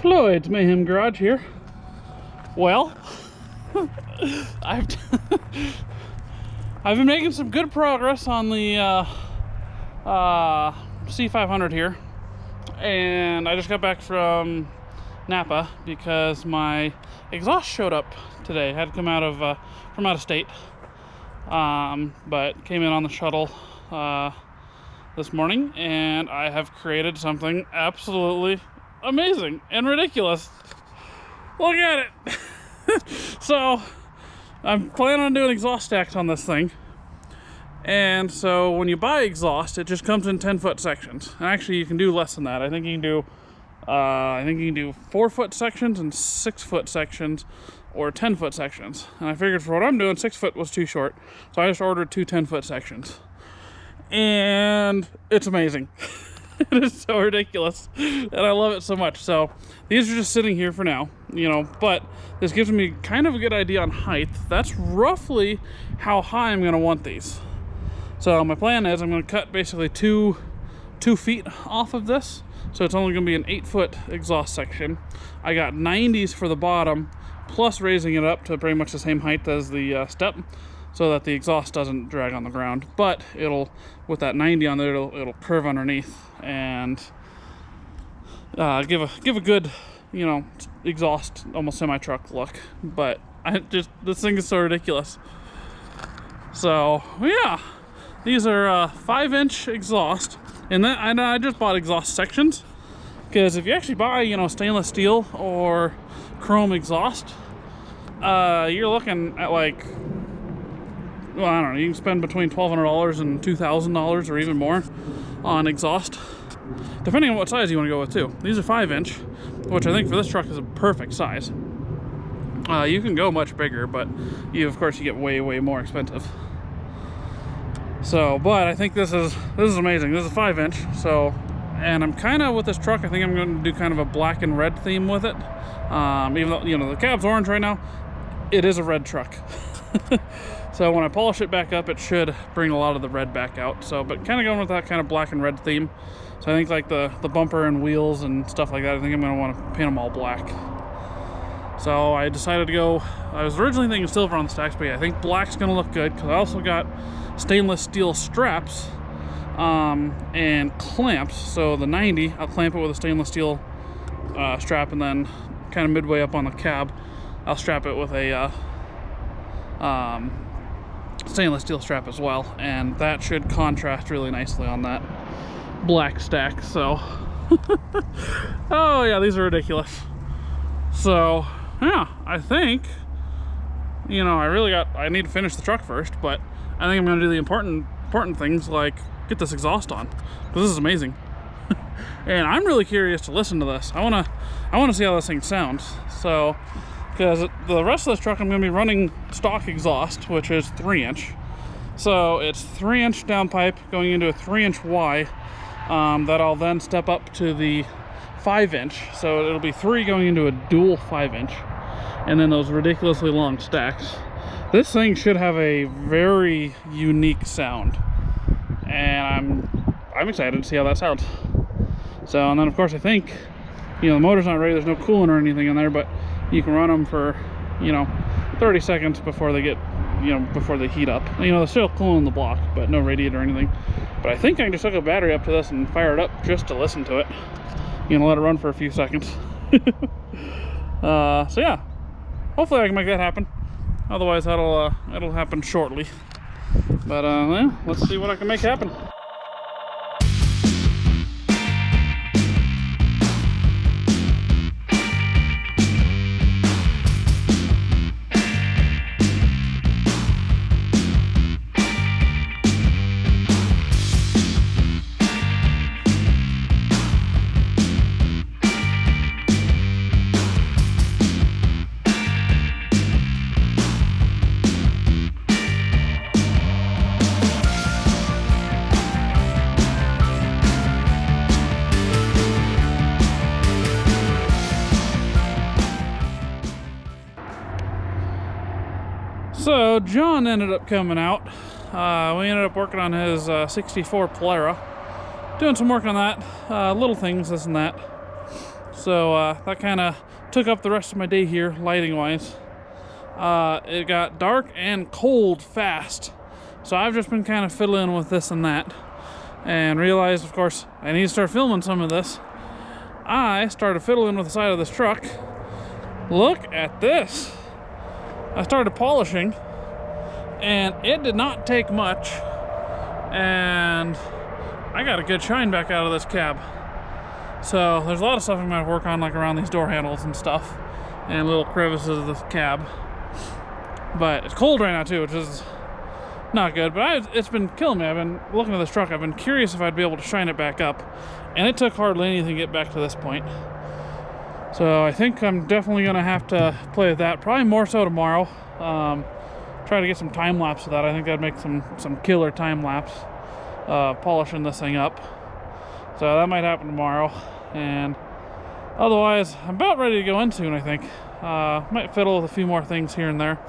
Floyd's Mayhem Garage here. Well, I've been making some good progress on the C500 here, and I just got back from Napa because my exhaust showed up today. I had to come out of from out of state, but came in on the shuttle this morning, and I have created something absolutely amazing and ridiculous. Look at it. So I'm planning on doing exhaust stacks on this thing, and so when you buy exhaust, it just comes in 10-foot sections, and actually you can do less than that. I think you can do 4-foot sections and 6-foot sections, or 10-foot sections. And I figured for what I'm doing, 6-foot was too short, so I just ordered 2 10-foot sections, and it's amazing. It is so ridiculous, and I love it so much. So these are just sitting here for now, you know, but this gives me kind of a good idea on height. That's roughly how high I'm going to want these. So my plan is I'm going to cut basically two feet off of this, so it's only going to be an 8-foot exhaust section. I got 90s for the bottom, plus raising it up to pretty much the same height as the step, so that the exhaust doesn't drag on the ground. But it'll, with that 90 on there, it'll curve underneath and give a good, you know, exhaust, almost semi-truck look. But this thing is so ridiculous. So yeah, these are 5-inch exhaust, and I just bought exhaust sections, because if you actually buy, you know, stainless steel or chrome exhaust, you're looking at like, well, I don't know, you can spend between $1,200 and $2,000 or even more on exhaust, depending on what size you want to go with too. These are 5-inch, which I think for this truck is a perfect size. You can go much bigger, but of course you get way more expensive. So, but I think this is amazing. This is a 5-inch. So, and I'm kind of, with this truck, I think I'm going to do kind of a black and red theme with it. Even though, you know, the cab's orange right now, it is a red truck. So when I polish it back up, it should bring a lot of the red back out. So, but kind of going with that kind of black and red theme. So I think like the bumper and wheels and stuff like that, I think I'm going to want to paint them all black. So I decided to go, I was originally thinking silver on the stacks, but yeah, I think black's going to look good, because I also got stainless steel straps and clamps. So the 90, I'll clamp it with a stainless steel strap, and then kind of midway up on the cab, I'll strap it with a stainless steel strap as well, and that should contrast really nicely on that black stack. So oh yeah, these are ridiculous. So yeah, I think, you know, I need to finish the truck first, but I think I'm going to do the important things, like get this exhaust on, because this is amazing. And I'm really curious to listen to this. I want to see how this thing sounds. So, because the rest of this truck I'm going to be running stock exhaust, which is 3-inch. So it's 3-inch downpipe going into a 3-inch Y, that I'll then step up to the 5-inch. So it'll be 3 going into a dual 5-inch, and then those ridiculously long stacks. This thing should have a very unique sound, and I'm excited to see how that sounds. So, and then of course I think, you know, the motor's not ready, there's no coolant or anything in there, but you can run them for, you know, 30 seconds before they get, you know, before they heat up. You know, they're still cooling the block, but no radiator or anything. But I think I can just hook a battery up to this and fire it up just to listen to it. You know, let it run for a few seconds. So yeah, hopefully I can make that happen. Otherwise it'll happen shortly. But yeah, let's see what I can make happen. So John ended up coming out. We ended up working on his 64 Polara, doing some work on that, little things, this and that. So that kind of took up the rest of my day here, lighting wise. It got dark and cold fast, so I've just been kind of fiddling with this and that, and realized, of course, I need to start filming some of this. I started fiddling with the side of this truck. Look at this. I started polishing, and it did not take much, and I got a good shine back out of this cab. So there's a lot of stuff I'm going to work on, like around these door handles and stuff, and little crevices of the cab. But it's cold right now too, which is not good, but it's been killing me. I've been looking at this truck. I've been curious if I'd be able to shine it back up, and it took hardly anything to get back to this point. So I think I'm definitely gonna have to play with that, probably more so tomorrow. Try to get some time lapse of that. I think that'd make some killer time lapse, polishing this thing up. So that might happen tomorrow, and otherwise I'm about ready to go in soon, I think. Might fiddle with a few more things here and there,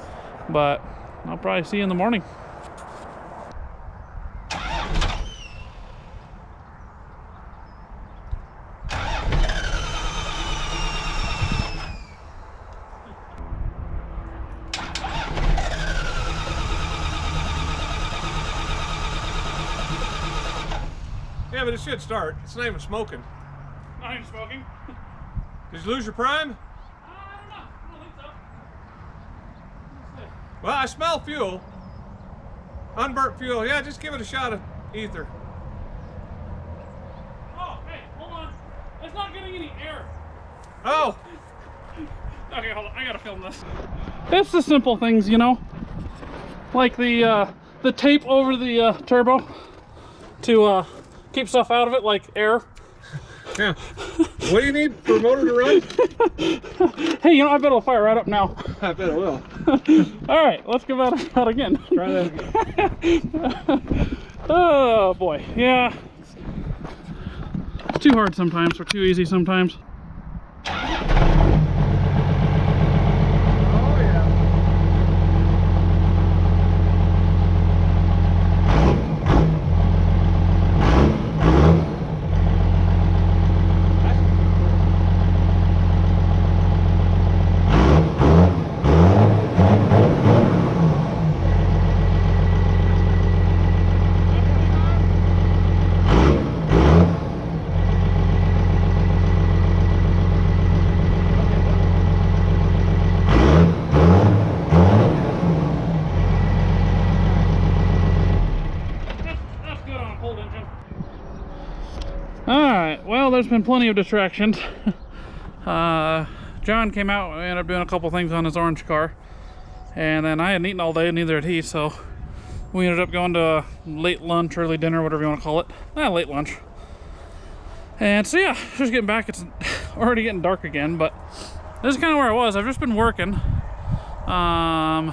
but I'll probably see you in the morning. Yeah, but it should start. It's not even smoking. Not even smoking? Did you lose your prime? I don't know. I don't think so. Let's see. Well, I smell fuel. Unburnt fuel. Yeah, just give it a shot of ether. Oh, hey, hold on. It's not getting any air. Oh! Okay, hold on. I gotta film this. It's the simple things, you know? Like the tape over the turbo to keep stuff out of it, like air. Yeah. What do you need for a motor to run? Hey, you know, I bet it'll fire right up now. I bet it will. All right, let's give that a shot again. Try that again. Oh boy, yeah. It's too hard sometimes, or too easy sometimes. Alright, well, there's been plenty of distractions. John came out and ended up doing a couple things on his orange car. And then I hadn't eaten all day, neither had he, so we ended up going to a late lunch, early dinner, whatever you want to call it. Late lunch. And so yeah, just getting back. It's already getting dark again, but this is kind of where I was. I've just been working. And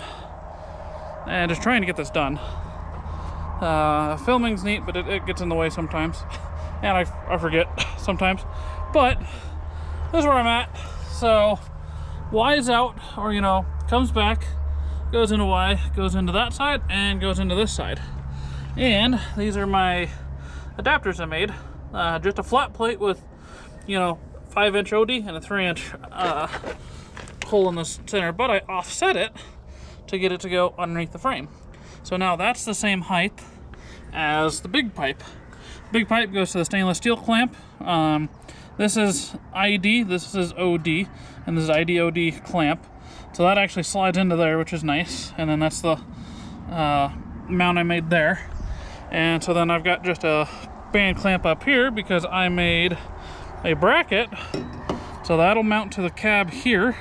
just trying to get this done. Filming's neat, but it gets in the way sometimes. And I forget sometimes. But this is where I'm at. So Y is out, or you know, comes back, goes into Y, goes into that side, and goes into this side. And these are my adapters I made. Just a flat plate with, you know, 5-inch OD and a 3-inch hole in the center. But I offset it to get it to go underneath the frame. So now that's the same height as the big pipe. Big pipe goes to the stainless steel clamp. This is ID, this is OD, and this is ID-OD clamp. So that actually slides into there, which is nice. And then that's the mount I made there. And so then I've got just a band clamp up here because I made a bracket. So that'll mount to the cab here.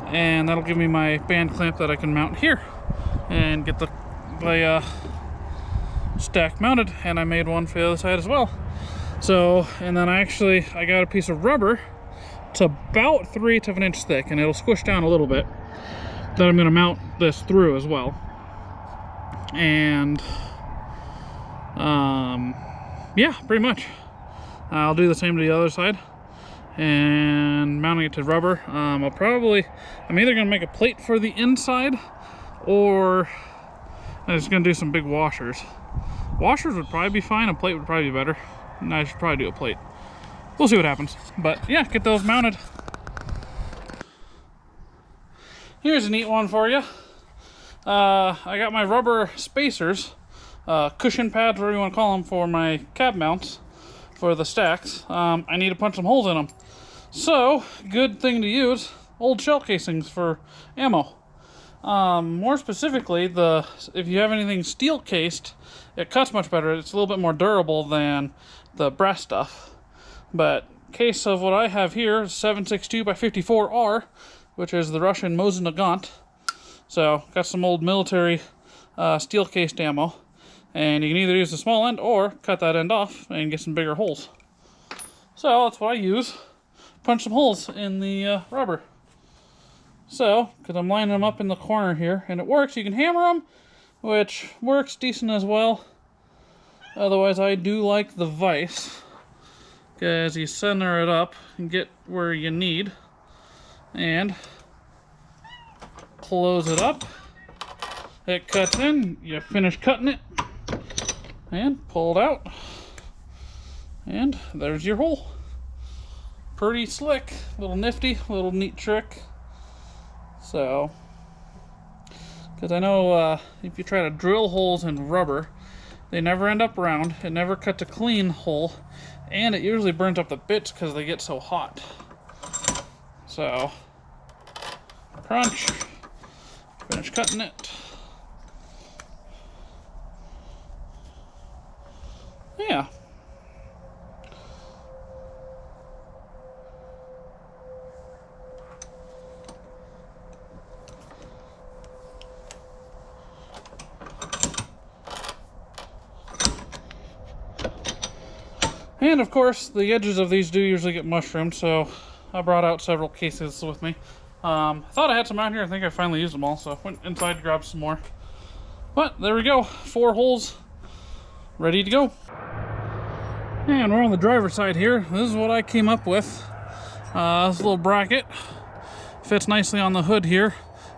And that'll give me my band clamp that I can mount here. And get the stack mounted, and I made one for the other side as well. So, and then I got a piece of rubber. It's about 3/8 of an inch thick, and it'll squish down a little bit. That I'm going to mount this through as well. And yeah, pretty much. I'll do the same to the other side, and mounting it to rubber. I'm either going to make a plate for the inside, or I'm just going to do some big washers. Washers would probably be fine. A plate would probably be better. And I should probably do a plate. we'll see what happens. But yeah, get those mounted. Here's a neat one for you. I got my rubber spacers, cushion pads, whatever you want to call them, for my cab mounts for the stacks. I need to punch some holes in them. So, good thing to use, old shell casings for ammo. More specifically, if you have anything steel cased, it cuts much better. It's a little bit more durable than the brass stuff. But case of what I have here is 7.62 by 54R, which is the Russian Mosin Nagant. So, got some old military steel cased ammo. And you can either use the small end or cut that end off and get some bigger holes. So, that's what I use. Punch some holes in the rubber. So, because I'm lining them up in the corner here, and it works. You can hammer them, which works decent as well. Otherwise, I do like the vise, because you center it up and get where you need, and close it up. It cuts in, you finish cutting it, and pull it out, and there's your hole. Pretty slick, little nifty, little neat trick. So, because I know if you try to drill holes in rubber, they never end up round, it never cuts a clean hole, and it usually burns up the bits because they get so hot. So, crunch, finish cutting it. Yeah. And of course, the edges of these do usually get mushroomed, so I brought out several cases with me. I thought I had some out here. I think I finally used them all, so I went inside to grab some more. But there we go, 4 holes ready to go. And we're on the driver's side here. This is what I came up with. This little bracket fits nicely on the hood here.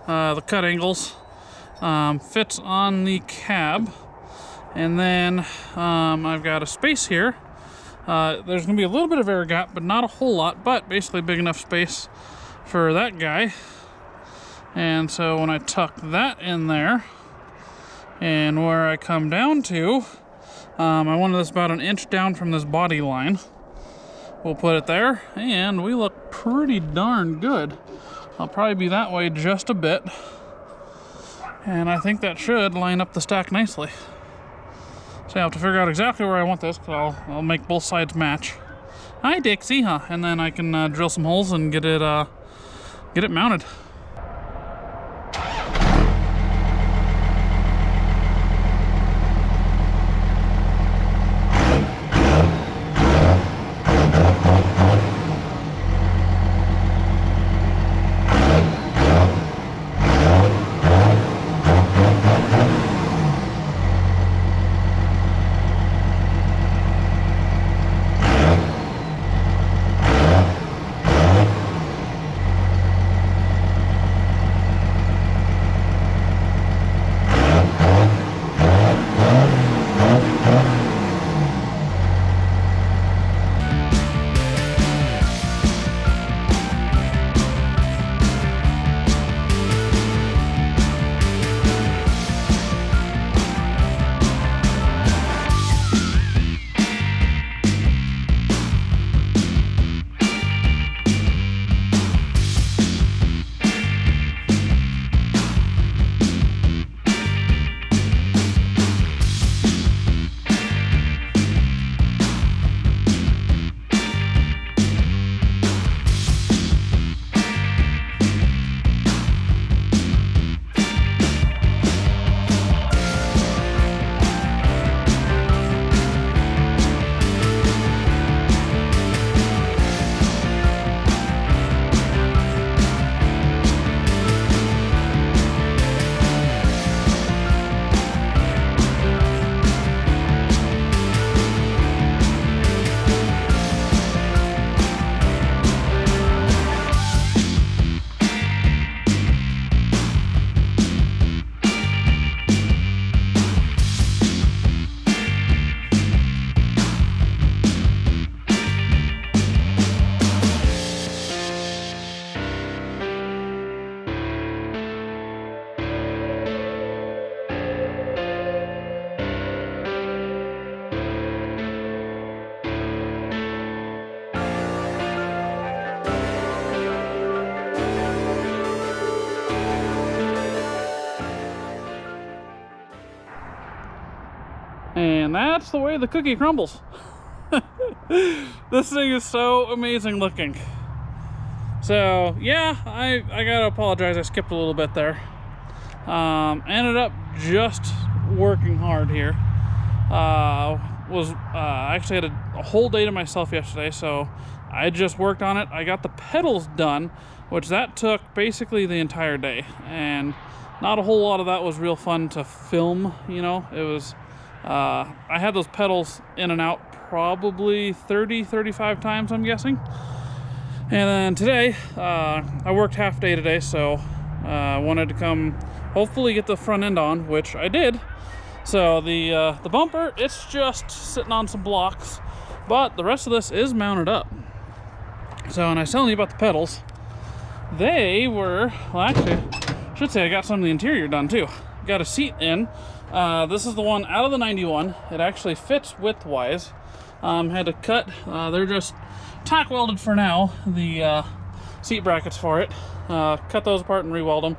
The cut angles fits on the cab, and then I've got a space here. There's going to be a little bit of air gap, but not a whole lot, but basically big enough space for that guy. And so when I tuck that in there, and where I come down to, I wanted this about an inch down from this body line. We'll put it there, and we look pretty darn good. I'll probably be that way just a bit, and I think that should line up the stack nicely. So I have to figure out exactly where I want this, because I'll make both sides match. Hi, Dixie, huh? And then I can drill some holes and get it mounted. And that's the way the cookie crumbles. This thing is so amazing looking. So yeah, I gotta apologize, I skipped a little bit there. Ended up just working hard here. Actually had a whole day to myself yesterday, so I just worked on it. I got the pedals done, which that took basically the entire day, and not a whole lot of that was real fun to film, you know. It was I had those pedals in and out probably 30-35 times, I'm guessing. And then today I worked half day today, so I wanted to come hopefully get the front end on, which I did. So the bumper, it's just sitting on some blocks, but the rest of this is mounted up. So, and I was telling you about the pedals. They were, well, actually, I should say I got some of the interior done too. Got a seat in. This is the one out of the 91. It actually fits widthwise. Had to cut, they're just tack welded for now, the seat brackets for it. Cut those apart and re-weld them.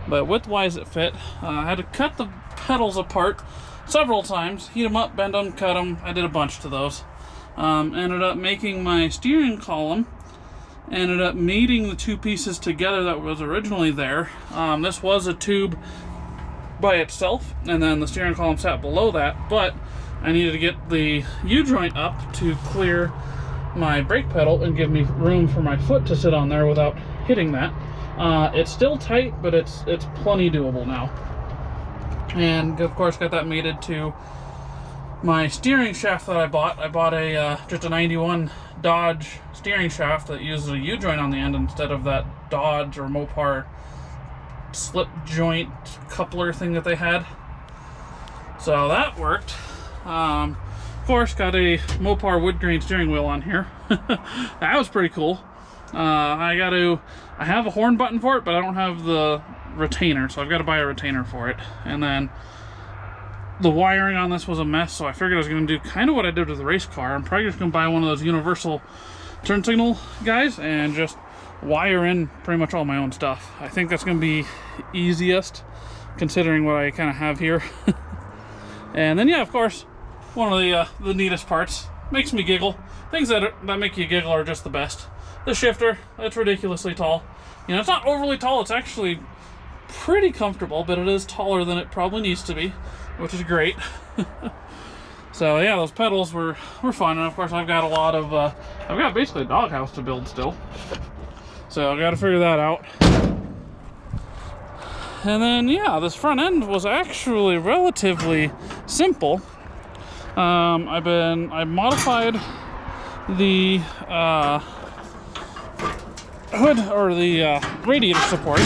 But widthwise it fit. I had to cut the pedals apart several times, heat them up, bend them, cut them. I did a bunch to those. Ended up making my steering column. Ended up mating the two pieces together that was originally there. This was a tube by itself, and then the steering column sat below that, but I needed to get the U-joint up to clear my brake pedal and give me room for my foot to sit on there without hitting that. It's still tight, but it's plenty doable now. And of course got that mated to my steering shaft that I bought. I bought a just a 91 Dodge steering shaft that uses a U-joint on the end instead of that Dodge or Mopar slip joint coupler thing that they had. So that worked. Of course got a Mopar wood grain steering wheel on here. That was pretty cool. I have a horn button for it, but I don't have the retainer, so I've got to buy a retainer for it. And then the wiring on this was a mess, so I figured I was going to do kind of what I did with the race car. I'm probably just going to buy one of those universal turn signal guys and just wire in pretty much all my own stuff. I think that's going to be easiest, considering what I kind of have here. And then, yeah, of course, one of the neatest parts, makes me giggle. Things that make you giggle are just the best. The shifter, it's ridiculously tall. You know, it's not overly tall, it's actually pretty comfortable, but it is taller than it probably needs to be, which is great. So yeah, those pedals were fun, and of course I've got a lot of, I've got basically a doghouse to build still. So I've got to figure that out. And then yeah, this front end was actually relatively simple. I modified the hood, or the radiator support.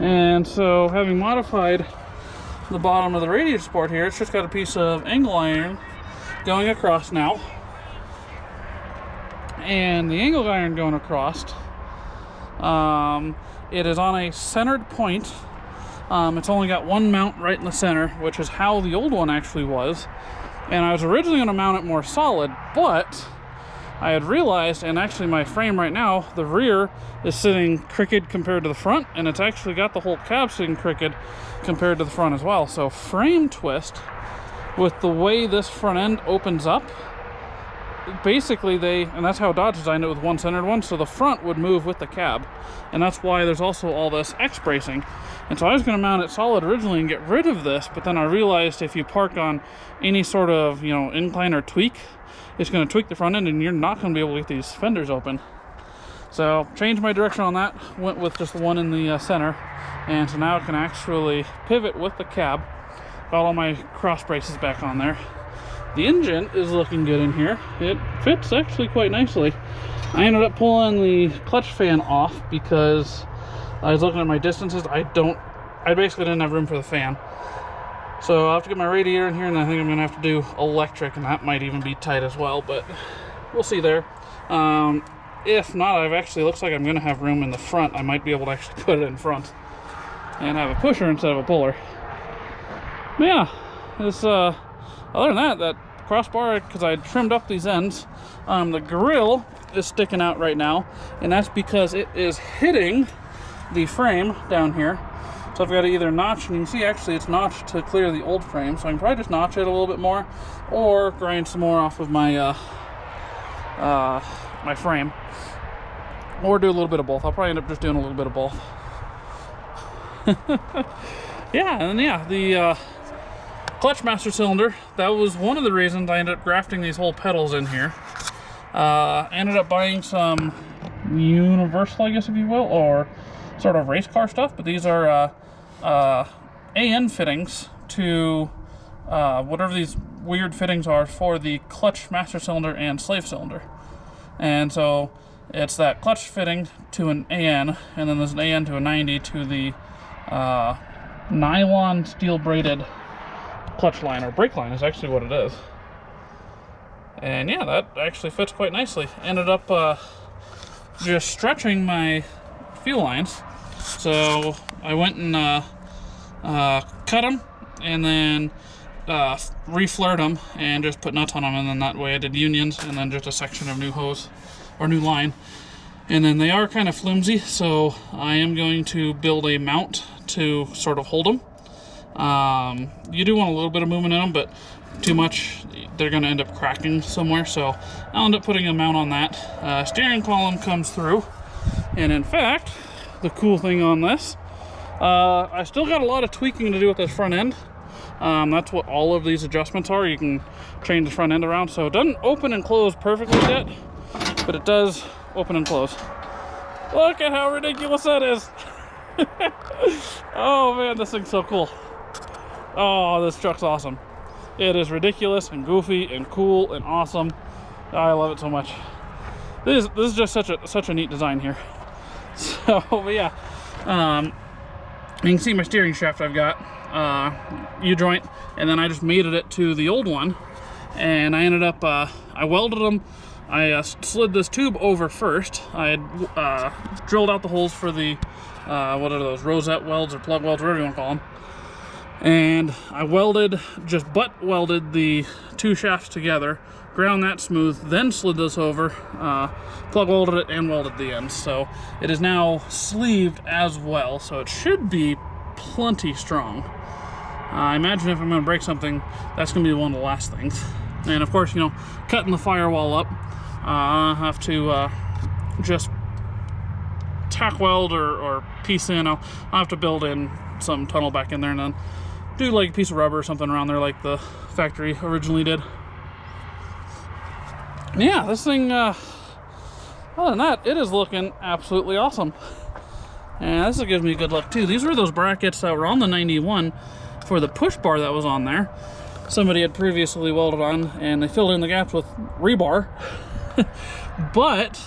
And so having modified the bottom of the radiator support here, it's just got a piece of angle iron going across now. And the angle iron going across, it is on a centered point. It's only got one mount right in the center, which is how the old one actually was. And I was originally going to mount it more solid, but I had realized, and actually my frame right now, the rear is sitting crooked compared to the front, and it's actually got the whole cab sitting crooked compared to the front as well. So frame twist, with the way this front end opens up, basically and that's how Dodge designed it with one centered one, so the front would move with the cab. And that's why there's also all this X bracing. And so I was going to mount it solid originally and get rid of this, but then I realized if you park on any sort of, you know, incline or tweak, it's going to tweak the front end and you're not going to be able to get these fenders open. So changed my direction on that, went with just the one in the center, and so now it can actually pivot with the cab. Got all my cross braces back on there. The engine is looking good in here. It fits actually quite nicely. I ended up pulling the clutch fan off because I was looking at my distances. I basically didn't have room for the fan. So I'll have to get my radiator in here, and I think I'm gonna have to do electric, and that might even be tight as well, but we'll see there. If not, looks like I'm gonna have room in the front. I might be able to actually put it in front and have a pusher instead of a puller. But yeah, it's other than that crossbar, because I trimmed up these ends, the grill is sticking out right now, and that's because it is hitting the frame down here. So I've got to either notch, and you can see actually it's notched to clear the old frame, so I can probably just notch it a little bit more, or grind some more off of my my frame, or do a little bit of both. I'll probably end up just doing a little bit of both. Yeah, and yeah, the clutch master cylinder, that was one of the reasons I ended up grafting these whole pedals in here. Ended up buying some universal, I guess if you will, or sort of race car stuff, but these are AN fittings to whatever these weird fittings are for the clutch master cylinder and slave cylinder. And so it's that clutch fitting to an AN, and then there's an AN to a 90 to the nylon steel braided clutch line, or brake line is actually what it is. And yeah, that actually fits quite nicely. Ended up just stretching my fuel lines. So I went and cut them, and then reflared them and just put nuts on them, and then that way I did unions and then just a section of new hose or new line. And then they are kind of flimsy, so I am going to build a mount to sort of hold them. You do want a little bit of movement in them, but too much, they're going to end up cracking somewhere, so I'll end up putting a mount on that. Steering column comes through, and in fact, the cool thing on this, I still got a lot of tweaking to do with this front end. That's what all of these adjustments are. You can change the front end around, so it doesn't open and close perfectly yet, but it does open and close. Look at how ridiculous that is. Oh man, this thing's so cool. Oh, this truck's awesome. It is ridiculous and goofy and cool and awesome. I love it so much. This is just such a neat design here. So, but yeah, you can see my steering shaft I've got U-joint, and then I just mated it to the old one, and I ended up I welded them. I slid this tube over first. I had drilled out the holes for the what are those, rosette welds or plug welds, whatever you want to call them. And I just butt welded the two shafts together, ground that smooth, then slid this over, plug welded it, and welded the ends. So it is now sleeved as well, so it should be plenty strong. I imagine if I'm going to break something, that's going to be one of the last things. And of course, you know, cutting the firewall up, I have to just tack weld or piece in. I'll have to build in some tunnel back in there, and then do like a piece of rubber or something around there like the factory originally did. Yeah, this thing, other than that, it is looking absolutely awesome. And this gives me good luck too. These were those brackets that were on the 91 for the push bar that was on there. Somebody had previously welded on, and they filled in the gaps with rebar. But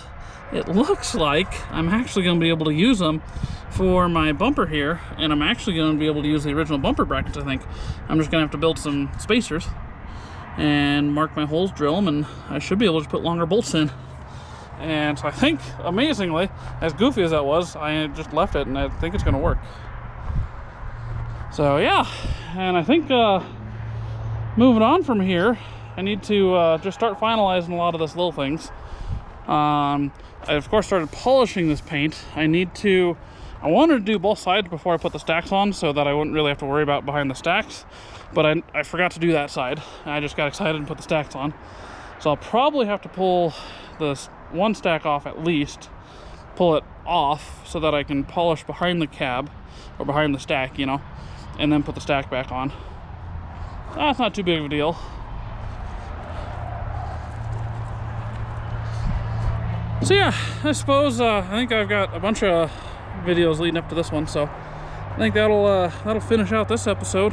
it looks like I'm actually going to be able to use them for my bumper here, and I'm actually going to be able to use the original bumper brackets, I think. I'm just going to have to build some spacers and mark my holes, drill them, and I should be able to put longer bolts in. And so I think, amazingly, as goofy as that was, I just left it, and I think it's going to work. So yeah, and I think moving on from here, I need to just start finalizing a lot of these little things. I of course started polishing this paint. I wanted to do both sides before I put the stacks on, so that I wouldn't really have to worry about behind the stacks, but I forgot to do that side. I just got excited and put the stacks on. So I'll probably have to pull this one stack off at least, pull it off so that I can polish behind the cab, or behind the stack, you know, and then put the stack back on. That's not too big of a deal. So yeah, I suppose I think I've got a bunch of videos leading up to this one, so I think that'll finish out this episode,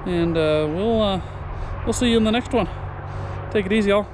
and we'll see you in the next one. Take it easy, y'all.